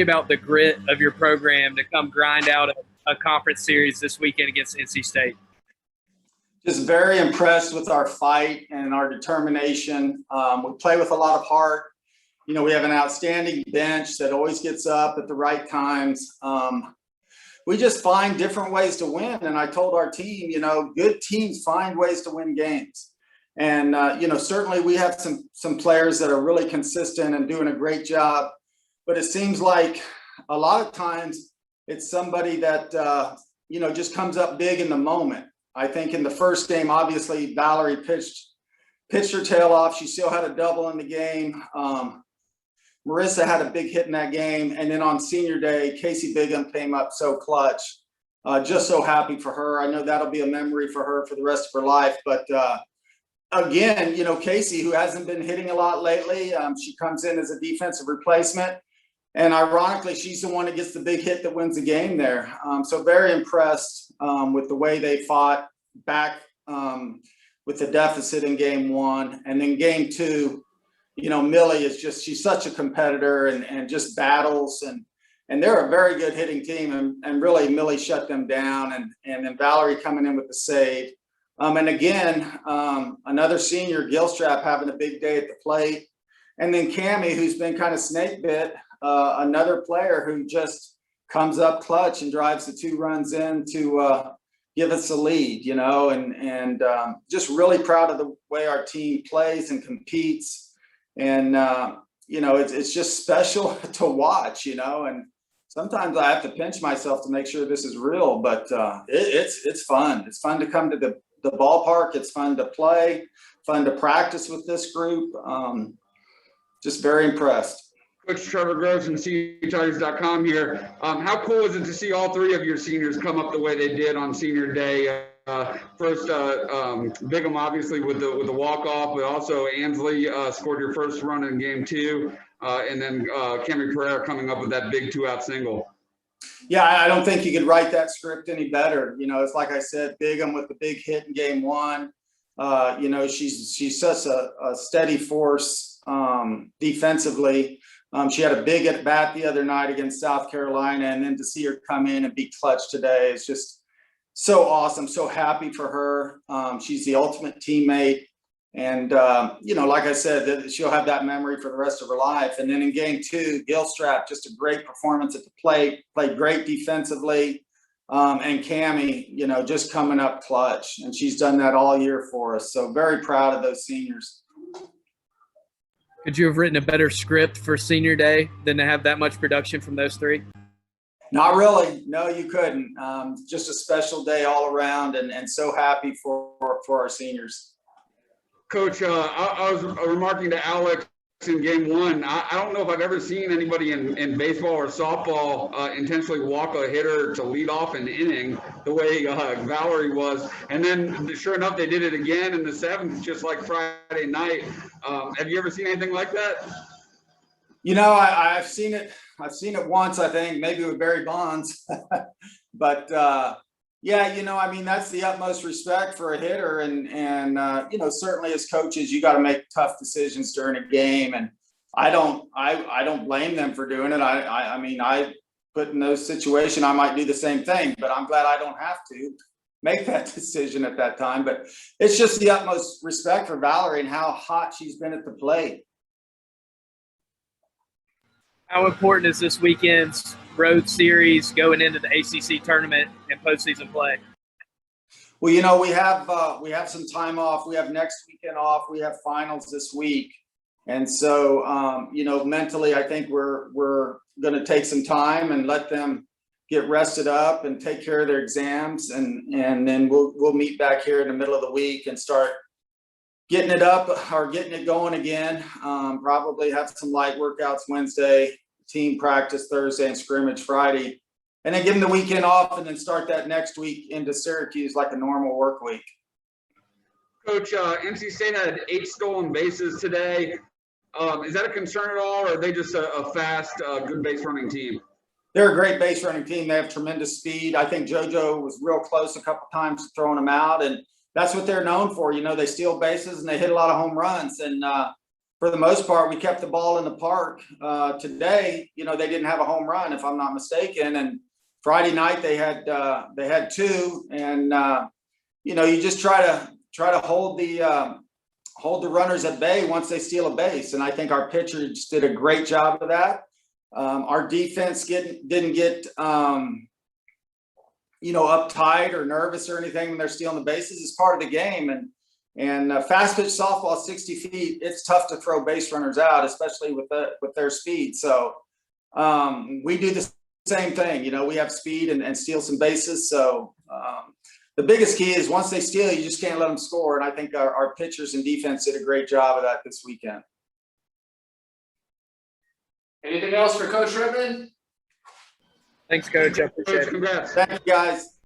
about the grit of your program to come grind out a conference series this weekend against NC State? Just very impressed with our fight and our determination. We play with a lot of heart. You know, we have an outstanding bench that always gets up at the right times. We just find different ways to win. And I told our team, you know, good teams find ways to win games. And, you know, certainly we have some players that are really consistent and doing a great job. But it seems like a lot of times it's somebody that, you know, just comes up big in the moment. I think in the first game, obviously, Valerie pitched her tail off. She still had a double in the game. Marissa had a big hit in that game. And then on senior day, Casey Bigham came up so clutch. Just so happy for her. I know that'll be a memory for her for the rest of her life. But again, you know, Casey, who hasn't been hitting a lot lately, she comes in as a defensive replacement. And ironically, she's the one that gets the big hit that wins the game there. So very impressed with the way they fought back with the deficit in game one. And then game two, you know, Millie is just, she's such a competitor and just battles. And they're a very good hitting team. And really, Millie shut them down. And then Valerie coming in with the save. And again, another senior, Gilstrap, having a big day at the plate. And then Cammie, who's been kind of snake bit. Another player who just comes up clutch and drives the 2 runs in to give us the lead, you know, and just really proud of the way our team plays and competes. And, you know, it's just special to watch, you know, and sometimes I have to pinch myself to make sure this is real, but it's fun. It's fun to come to the ballpark. It's fun to play, fun to practice with this group. Just very impressed. Coach Trevor Groves from CTigers.com here. How cool is it to see all 3 of your seniors come up the way they did on senior day? First, Bigham obviously with the walk-off, but also Ansley scored your first run in game 2, and then Cammie Pereira coming up with that big 2-out single. Yeah, I don't think you could write that script any better. You know, it's like I said, Bigham with the big hit in game 1. You know, she's such a steady force defensively. She had a big at bat the other night against South Carolina, and then to see her come in and be clutch today is just so awesome. So happy for her. She's the ultimate teammate. And, you know, like I said, she'll have that memory for the rest of her life. And then in game 2, Gilstrap, just a great performance at the plate, played great defensively. And Cammie, you know, just coming up clutch. And she's done that all year for us. So very proud of those seniors. Could you have written a better script for senior day than to have that much production from those 3? Not really. No, you couldn't. Just a special day all around, and so happy for our seniors. Coach, I was remarking to Alex in game 1. I don't know if I've ever seen anybody in baseball or softball intentionally walk a hitter to lead off an inning the way Valerie was. And then sure enough, they did it again in the 7th, just like Friday night. Have you ever seen anything like that? You know, I've seen it. I've seen it once, I think, maybe with Barry Bonds. But yeah, you know, I mean, that's the utmost respect for a hitter. And you know, certainly as coaches, you got to make tough decisions during a game. And I don't blame them for doing it. I mean, I put in those situations, I might do the same thing, but I'm glad I don't have to make that decision at that time. But it's just the utmost respect for Valerie and how hot she's been at the plate. How important is this weekend's road series going into the ACC tournament and postseason play? Well, you know, we have some time off. We have next weekend off. We have finals this week. And so, you know, mentally, I think we're going to take some time and let them get rested up and take care of their exams. And then we'll meet back here in the middle of the week and start getting it up or getting it going again. Probably have some light workouts Wednesday, team practice Thursday, and scrimmage Friday. And then give them the weekend off and then start that next week into Syracuse like a normal work week. Coach, NC State had 8 stolen bases today. Is that a concern at all, or are they just a fast, good base running team? They're a great base running team. They have tremendous speed. I think JoJo was real close a couple times to throwing them out, and that's what they're known for. You know, they steal bases and they hit a lot of home runs. And for the most part, we kept the ball in the park. Today, you know, they didn't have a home run, if I'm not mistaken. And Friday night they had 2, and you know, you just try to hold the runners at bay once they steal a base. And I think our pitchers did a great job of that. Our defense didn't get you know, uptight or nervous or anything when they're stealing the bases. It's part of the game. And fast pitch softball, 60 feet, it's tough to throw base runners out, especially with their speed. So we do the same thing. You know, we have speed and steal some bases. So the biggest key is once they steal, you just can't let them score. And I think our pitchers and defense did a great job of that this weekend. Anything else for Coach Redmond? Thanks, Coach. I appreciate Coach, it. congrats. Thank you, guys.